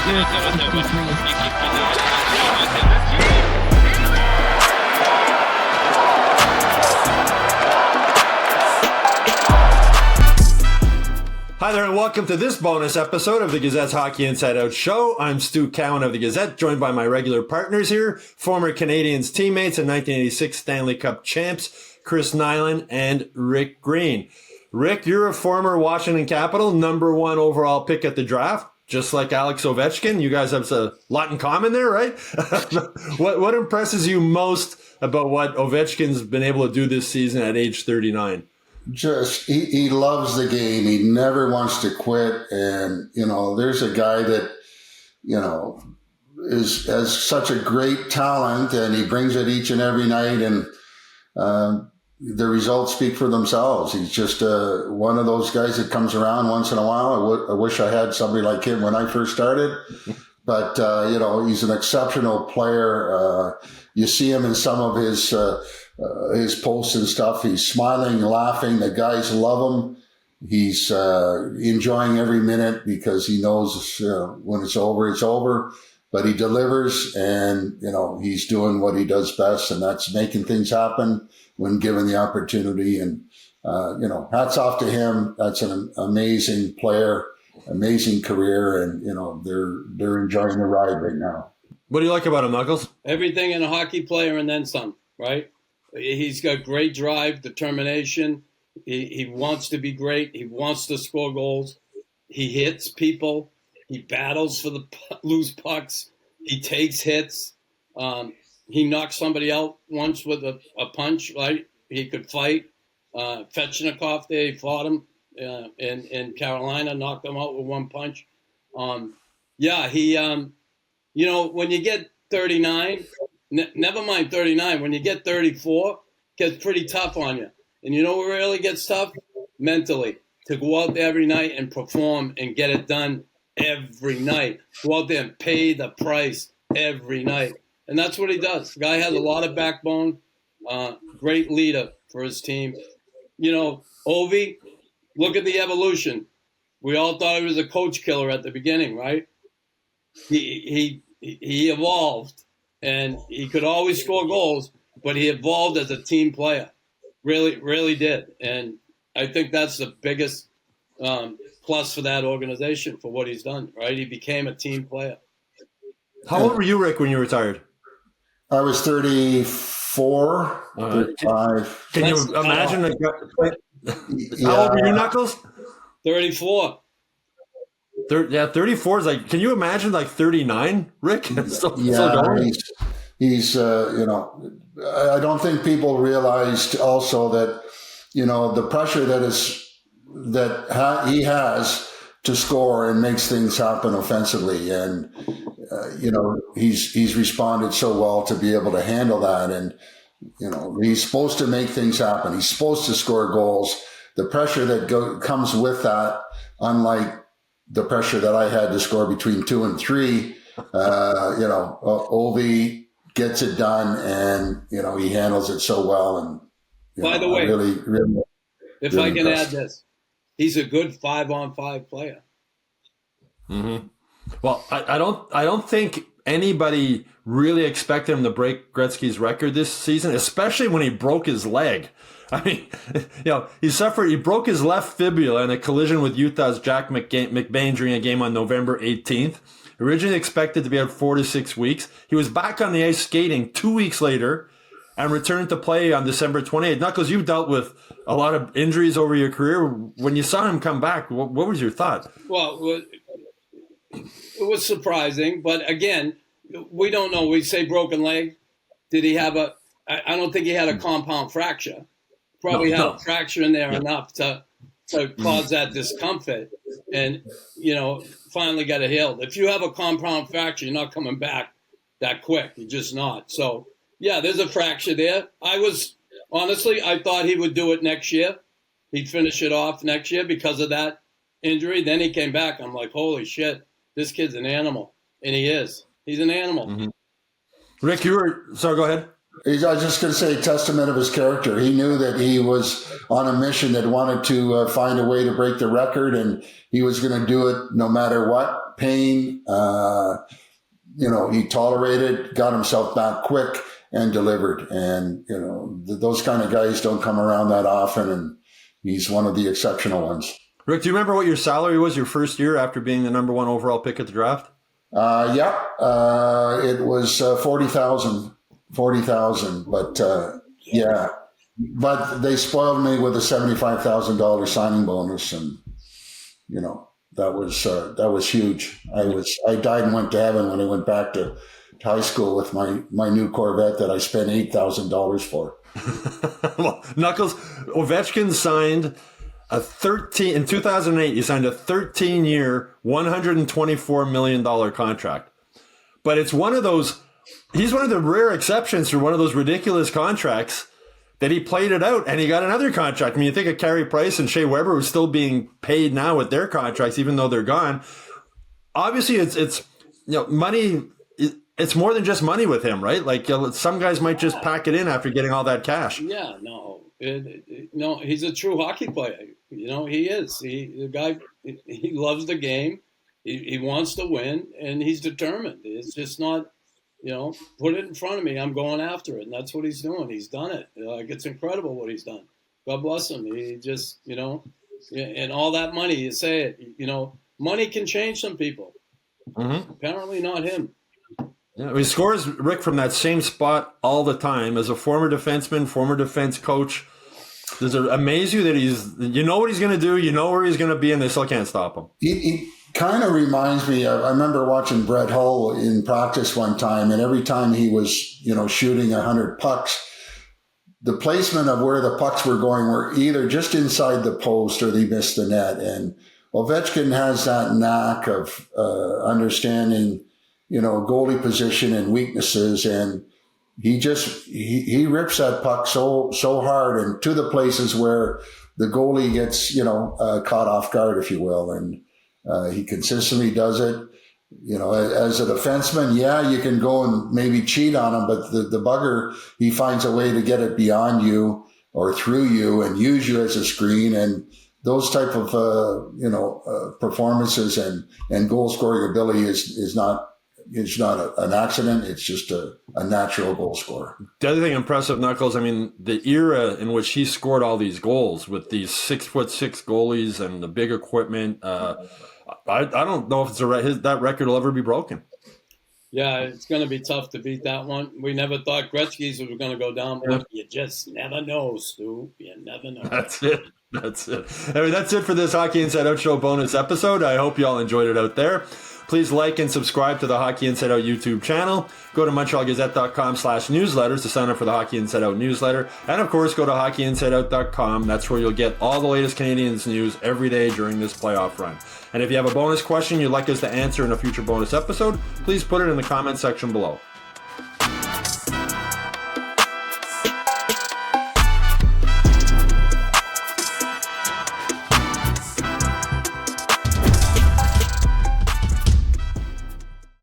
Hi there and welcome to this bonus episode of the Gazette's Hockey Inside Out show. I'm Stu Cowan of the Gazette, joined by my regular partners here, former Canadiens teammates and 1986 Stanley Cup champs, Chris Nilan and Rick Green. Rick, you're a former Washington Capital #1 overall pick at the draft, just like Alex Ovechkin. You guys have a lot in common there, right? What impresses you most about what Ovechkin's been able to do this season at age 39? Just he loves the game. He never wants to quit. And, there's a guy that, has such a great talent, and he brings it each and every night. And the results speak for themselves. He's just one of those guys that comes around once in a while. I wish I had somebody like him when I first started. But, he's an exceptional player. You see him in some of his posts and stuff. He's smiling, laughing. The guys love him. He's enjoying every minute because he knows when it's over, it's over. But he delivers, and, he's doing what he does best, and that's making things happen when given the opportunity. And, hats off to him. That's an amazing player, amazing career, and, they're enjoying the ride right now. What do you like about him, Knuckles? Everything in a hockey player and then some, right? He's got great drive, determination. He wants to be great. He wants to score goals. He hits people. He battles for the loose pucks. He takes hits. He knocked somebody out once with a punch, right? He could fight. Fetchnikov there, he fought him in Carolina, knocked him out with one punch. When you get 39, never mind 39, when you get 34, it gets pretty tough on you. And you know what really gets tough? Mentally. To go out there every night and perform and get it done every night. Go out there and pay the price every night. And that's what he does. The guy has a lot of backbone, great leader for his team. Ovi, look at the evolution. We all thought he was a coach killer at the beginning, right? He evolved, and he could always score goals, but he evolved as a team player. Really, really did. And I think that's the biggest plus for that organization for what he's done, right? He became a team player. How old were you, Rick, when you retired? I was 34, 35. Can you imagine? How old were you, Knuckles? 34. 34 is like, can you imagine 39, Rick? He's I don't think people realized also that, the pressure he has to score and makes things happen offensively. And, he's responded so well to be able to handle that. And, he's supposed to make things happen. He's supposed to score goals. The pressure that comes with that, unlike the pressure that I had to score between 2 and 3, Ovi gets it done, and, he handles it so well. And by the way, really, if really I can impressed. Add this, he's a good 5-on-5 player. Mm-hmm. Well, I don't think anybody really expected him to break Gretzky's record this season, especially when he broke his leg. I mean, he broke his left fibula in a collision with Utah's Jack McBain during a game on November 18th. Originally expected to be out 4 to 6 weeks. He was back on the ice skating 2 weeks later and returned to play on December 28th. Knuckles, you've dealt with a lot of injuries over your career. When you saw him come back, what was your thought? Well, it was surprising, but again, we don't know. We say broken leg. Did he have I don't think he had a compound fracture. Probably had a fracture in there enough to cause that discomfort, and finally got it healed. If you have a compound fracture, you're not coming back that quick. You're just not. So yeah, there's a fracture there. I thought he would do it next year. He'd finish it off next year because of that injury. Then he came back. I'm like, holy shit, this kid's an animal, and he is. He's an animal. Mm-hmm. Rick, sorry, go ahead. I was just going to say, testament of his character. He knew that he was on a mission that wanted to find a way to break the record, and he was going to do it no matter what. pain. He tolerated, got himself back quick, and delivered. And, those kind of guys don't come around that often, and he's one of the exceptional ones. Rick, do you remember what your salary was your first year after being the number one overall pick at the draft? It was 40,000, but yeah. But they spoiled me with a $75,000 signing bonus, and that was huge. I died and went to heaven when I went back to high school with my new Corvette that I spent $8,000 for. Well, Knuckles, Ovechkin signed in 2008. He signed a 13-year, $124 million contract. But it's one of those. He's one of the rare exceptions for one of those ridiculous contracts that he played it out and he got another contract. I mean, you think of Carey Price and Shea Weber, who's still being paid now with their contracts, even though they're gone. Obviously, it's money. It's more than just money with him, right? Like some guys might just pack it in after getting all that cash. Yeah, no, he's a true hockey player. He is. The guy, he loves the game. He wants to win, and he's determined. It's just not. Put it in front of me. I'm going after it. And that's what he's doing. He's done it. It's incredible what he's done. God bless him. He just, and all that money, you say it, money can change some people. Mm-hmm. Apparently not him. Yeah, he scores, Rick, from that same spot all the time. As a former defenseman, former defense coach, does it amaze you that you know what he's going to do, you know where he's going to be, and they still can't stop him? He kind of reminds me of, I remember watching Brett Hull in practice one time, and every time he was, shooting 100 pucks, the placement of where the pucks were going were either just inside the post or they missed the net. And Ovechkin has that knack of understanding, goalie position and weaknesses, and he rips that puck so hard and to the places where the goalie gets, caught off guard, if you will. And he consistently does it. As a defenseman, yeah, you can go and maybe cheat on him, but the bugger, he finds a way to get it beyond you or through you and use you as a screen. And those type of, performances and goal scoring ability is not an accident. It's just a natural goal scorer. The other thing impressive, Knuckles, I mean, the era in which he scored all these goals with these 6'6" goalies and the big equipment, I don't know if that record will ever be broken. Yeah, it's going to be tough to beat that one. We never thought Gretzky's was going to go down. Yeah. You just never know, Stu. You never know. That's it. Anyway, that's it for this Hockey Inside Out Show bonus episode. I hope you all enjoyed it out there. Please like and subscribe to the Hockey Inside Out YouTube channel. Go to MontrealGazette.com/newsletters to sign up for the Hockey Inside Out newsletter. And, of course, go to HockeyInsideOut.com. That's where you'll get all the latest Canadiens news every day during this playoff run. And if you have a bonus question you'd like us to answer in a future bonus episode, please put it in the comment section below.